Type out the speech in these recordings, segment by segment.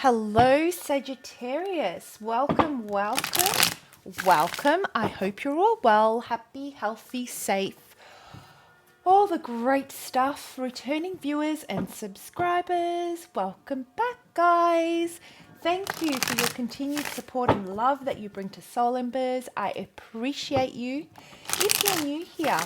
Hello, Sagittarius. Welcome, welcome, welcome. I hope you're all well, happy, healthy, safe. All the great stuff. Returning viewers and subscribers, welcome back, guys. Thank you for your continued support and love that you bring to Soul Embers. I appreciate you. If you're new here,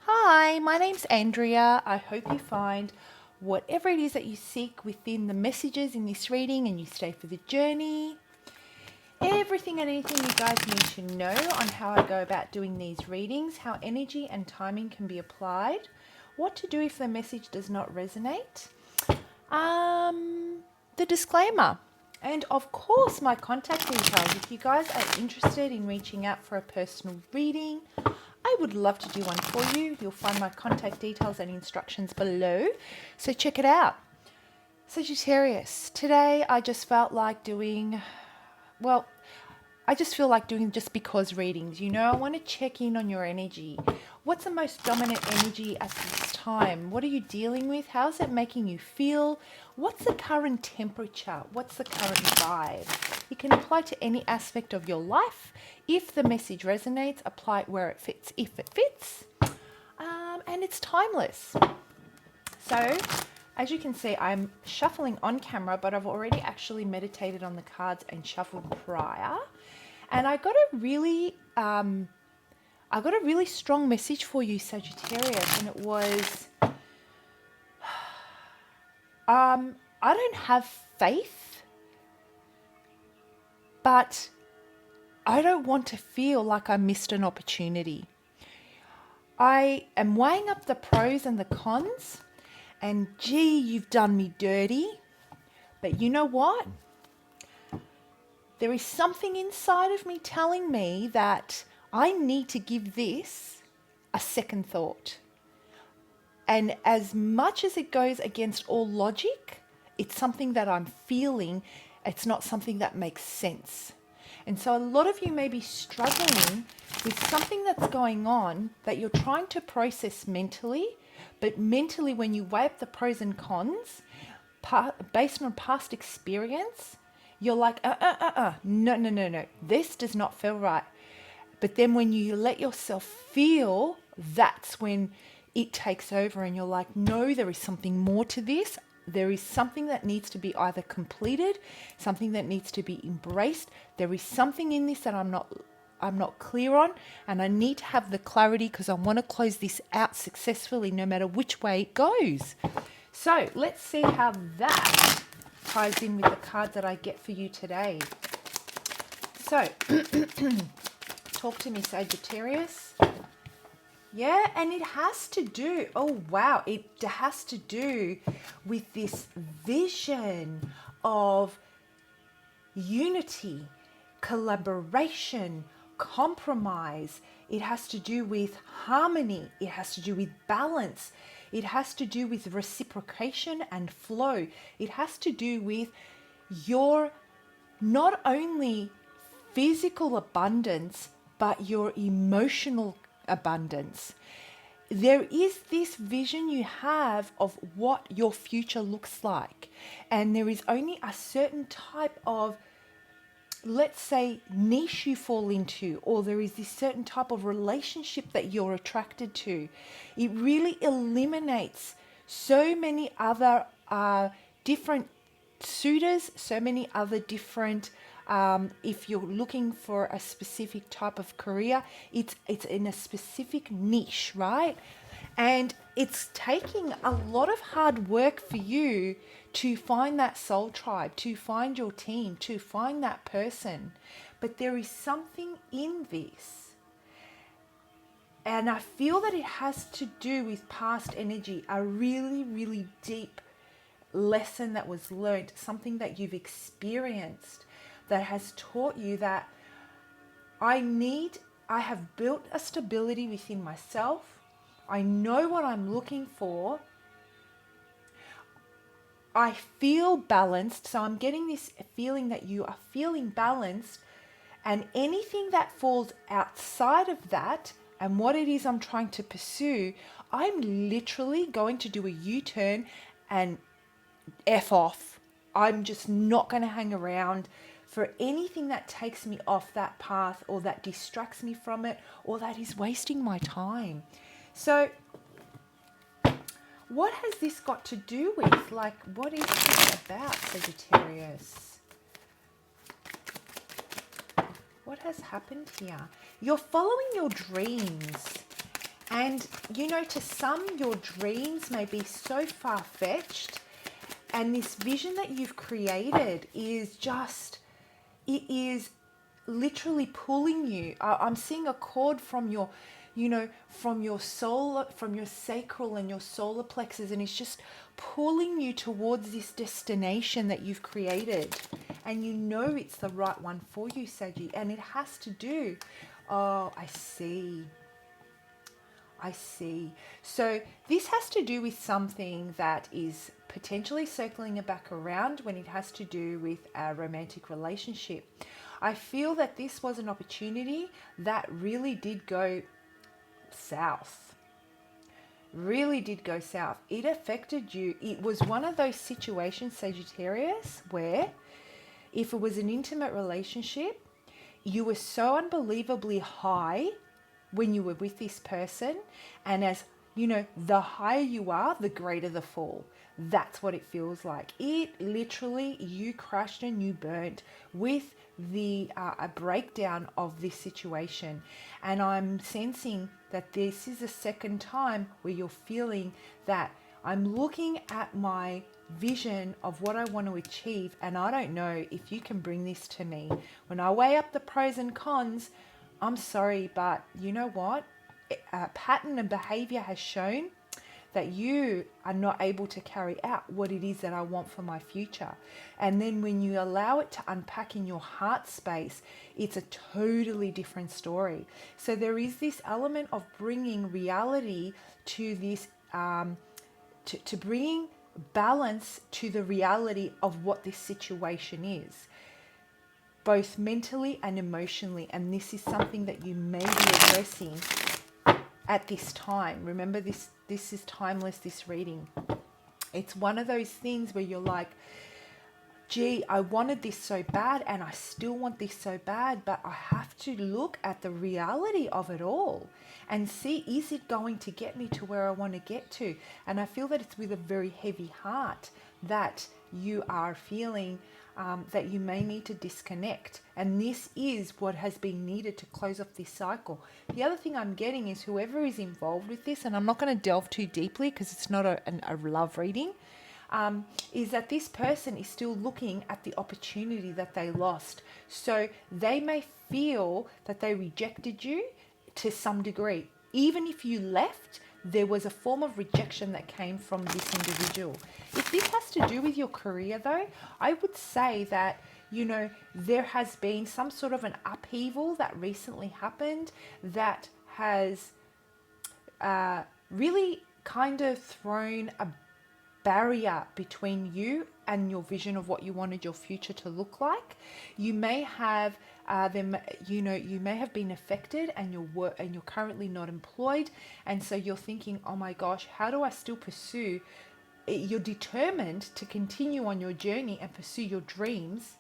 hi, my name's Andrea. I hope you find whatever it is that you seek within the messages in this reading and you stay for the journey. Everything and anything you guys need to know on how I go about doing these readings, how energy and timing can be applied, what to do if the message does not resonate, the disclaimer, and of course my contact details. If you guys are interested in reaching out for a personal reading, I would love to do one for you. You'll find my contact details and instructions below, so check it out. Sagittarius, today I just felt like doing, well, I just feel like doing just because readings. You know, I want to check in on your energy. What's the most dominant energy at this time? What are you dealing with? How's it making you feel? What's the current temperature? What's the current vibe? It can apply to any aspect of your life. If the message resonates, apply it where it fits, if it fits. And it's timeless. So, as you can see, I'm shuffling on camera, but I've already actually meditated on the cards and shuffled prior. And I got a really strong message for you, Sagittarius, and it was, I don't have faith, but I don't want to feel like I missed an opportunity. I am weighing up the pros and the cons, and gee, you've done me dirty. But you know what? There is something inside of me telling me that I need to give this a second thought. And as much as it goes against all logic, it's something that I'm feeling. It's not something that makes sense. And so a lot of you may be struggling with something that's going on that you're trying to process mentally, but mentally when you weigh up the pros and cons, based on past experience, you're like, no, this does not feel right. But then when you let yourself feel, that's when it takes over and you're like, no, there is something more to this. There is something that needs to be either completed, something that needs to be embraced. There is something in this that I'm not clear on, and I need to have the clarity because I want to close this out successfully no matter which way it goes. So let's see how that ties in with the cards that I get for you today. So talk to me, Sagittarius. Yeah, and it has to do, oh wow, it has to do with this vision of unity, collaboration, compromise. It has to do with harmony. It has to do with balance. It has to do with reciprocation and flow. It has to do with your not only physical abundance, but your emotional abundance. There is this vision you have of what your future looks like, and there is only a certain type of, let's say, niche you fall into, or there is this certain type of relationship that you're attracted to. It really eliminates so many other different suitors, so many other different if you're looking for a specific type of career, it's in a specific niche, right? And it's taking a lot of hard work for you to find that soul tribe, to find your team, to find that person. But there is something in this. And I feel that it has to do with past energy, a really, really deep lesson that was learned, something that you've experienced that has taught you that I have built a stability within myself. I know what I'm looking for. I feel balanced. So I'm getting this feeling that you are feeling balanced, and anything that falls outside of that and what it is I'm trying to pursue, I'm literally going to do a U-turn and F off. I'm just not going to hang around for anything that takes me off that path or that distracts me from it or that is wasting my time. So what has this got to do with? Like, what is this about, Sagittarius? What has happened here? You're following your dreams. And, you know, to some, your dreams may be so far-fetched. And this vision that you've created is just, it is literally pulling you. I'm seeing a cord from your, you know, from your soul, from your sacral and your solar plexus, and it's just pulling you towards this destination that you've created. And you know it's the right one for you, Saggy. And it has to do, oh, I see. I see. So this has to do with something that is potentially circling it back around when it has to do with a romantic relationship. I feel that this was an opportunity that really did go south. Really did go south. It affected you. It was one of those situations, Sagittarius, where if it was an intimate relationship, you were so unbelievably high when you were with this person, and as you know, the higher you are, the greater the fall. That's what it feels like. It literally, you crashed and you burnt with the a breakdown of this situation. And I'm sensing that this is the second time where you're feeling that I'm looking at my vision of what I want to achieve, and I don't know if you can bring this to me. When I weigh up the pros and cons, I'm sorry, but you know what? Pattern and behavior has shown that you are not able to carry out what it is that I want for my future. And then when you allow it to unpack in your heart space, it's a totally different story. So there is this element of bringing reality to this, to bringing balance to the reality of what this situation is, both mentally and emotionally. And this is something that you may be addressing at this time. Remember, this is timeless, this reading. It's one of those things where you're like, gee, I wanted this so bad and I still want this so bad, but I have to look at the reality of it all and see, is it going to get me to where I want to get to? And I feel that it's with a very heavy heart that you are feeling that you may need to disconnect. And this is what has been needed to close off this cycle. The other thing I'm getting is whoever is involved with this, and I'm not going to delve too deeply because it's not a love reading, is that this person is still looking at the opportunity that they lost. So they may feel that they rejected you to some degree. Even if you left, there was a form of rejection that came from this individual. If this has to do with your career though, I would say that, you know, there has been some sort of an upheaval that recently happened that has really kind of thrown a barrier between you and your vision of what you wanted your future to look like. You may have you may have been affected and you're currently not employed, and so you're thinking, oh my gosh, how do I still pursue? You're determined to continue on your journey and pursue your dreams,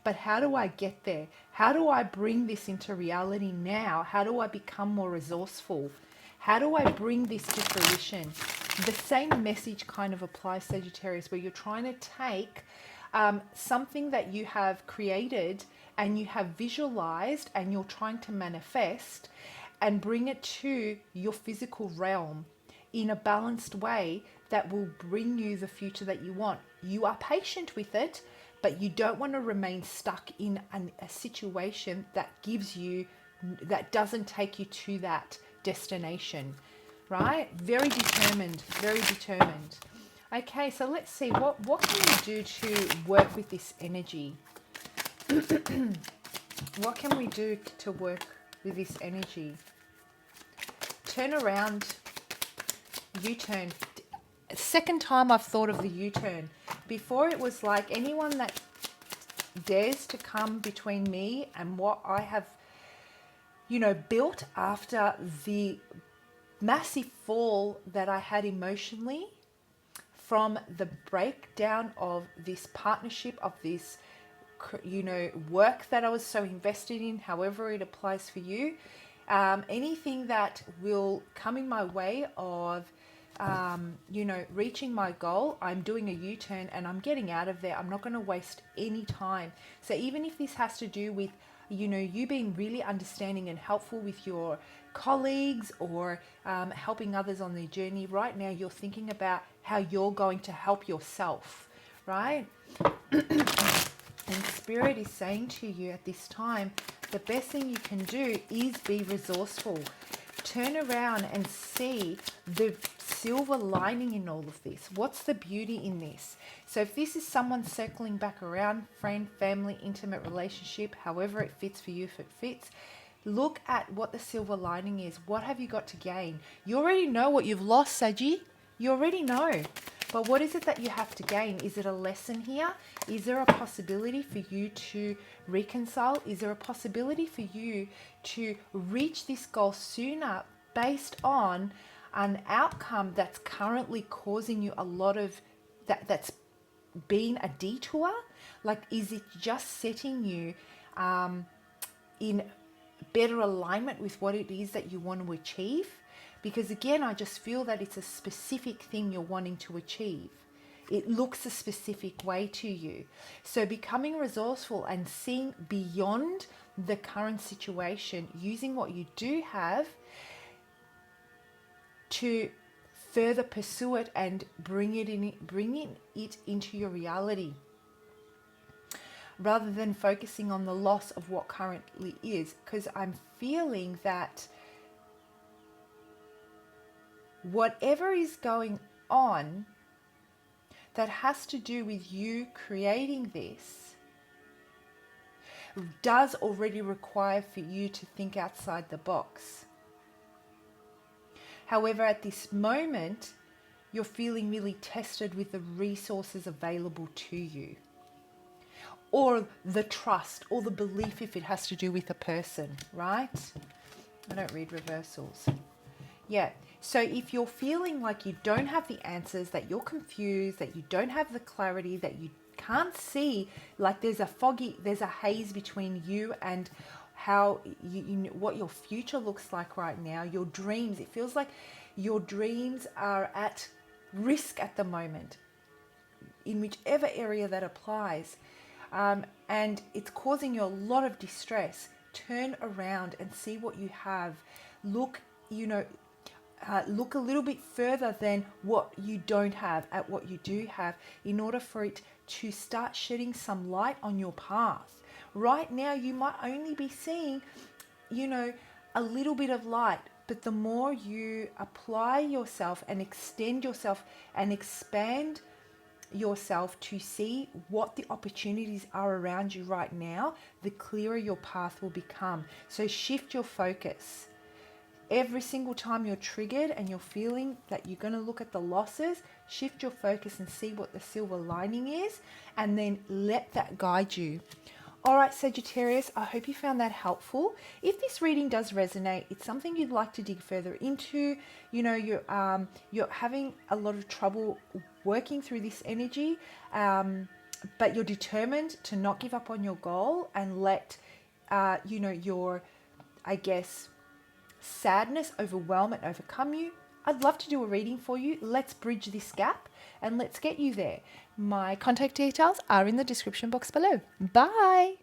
but how do I get there? How do I bring this into reality now? How do I become more resourceful? How do I bring this to fruition? The same message kind of applies, Sagittarius, where you're trying to take something that you have created and you have visualized and you're trying to manifest and bring it to your physical realm in a balanced way that will bring you the future that you want. You are patient with it, but you don't want to remain stuck in a situation that doesn't take you to that destination, right? Very determined, very determined. Okay, so let's see, what can we do to work with this energy? What can we do to work with this energy? Turn around, U-turn. Second time I've thought of the U-turn. Before it was like, anyone that dares to come between me and what I have, you know, built after the massive fall that I had emotionally from the breakdown of this partnership, of this, work that I was so invested in, however it applies for you. Anything that will come in my way of, reaching my goal, I'm doing a U-turn and I'm getting out of there. I'm not going to waste any time. So even if this has to do with, you being really understanding and helpful with your colleagues, or helping others on their journey, right now you're thinking about how you're going to help yourself, right? And Spirit is saying to you at this time, the best thing you can do is be resourceful. Turn around and see the silver lining in all of this. What's the beauty in this? So if this is someone circling back around, friend, family, intimate relationship, however it fits for you, if it fits, look at what the silver lining is. What have you got to gain? You already know what you've lost, Saggy. You already know. But what is it that you have to gain? Is it a lesson here? Is there a possibility for you to reconcile? Is there a possibility for you to reach this goal sooner based on an outcome that's currently causing you a lot of that's been a detour? Like, is it just setting you in better alignment with what it is that you want to achieve? Because again, I just feel that it's a specific thing you're wanting to achieve. It looks a specific way to you. So becoming resourceful and seeing beyond the current situation, using what you do have to further pursue it and bringing it into your reality, rather than focusing on the loss of what currently is. Because I'm feeling that whatever is going on that has to do with you creating this does already require for you to think outside the box. However, at this moment, you're feeling really tested with the resources available to you, or the trust or the belief, if it has to do with a person, right? I don't read reversals. Yeah. So if you're feeling like you don't have the answers, that you're confused, that you don't have the clarity, that you can't see, like there's a haze between you and how what your future looks like right now, your dreams, it feels like your dreams are at risk at the moment, in whichever area that applies, and it's causing you a lot of distress. Turn around and see what you have. Look a little bit further than what you don't have at what you do have, in order for it to start shedding some light on your path. Right now, you might only be seeing, a little bit of light, but the more you apply yourself and extend yourself and expand yourself to see what the opportunities are around you right now, the clearer your path will become. So shift your focus. Every single time you're triggered and you're feeling that you're going to look at the losses, shift your focus and see what the silver lining is, and then let that guide you. All right, Sagittarius, I hope you found that helpful. If this reading does resonate, it's something you'd like to dig further into, you're having a lot of trouble working through this energy, but you're determined to not give up on your goal and let, your, sadness overwhelm and overcome you. I'd love to do a reading for you. Let's bridge this gap and let's get you there. My contact details are in the description box below. Bye.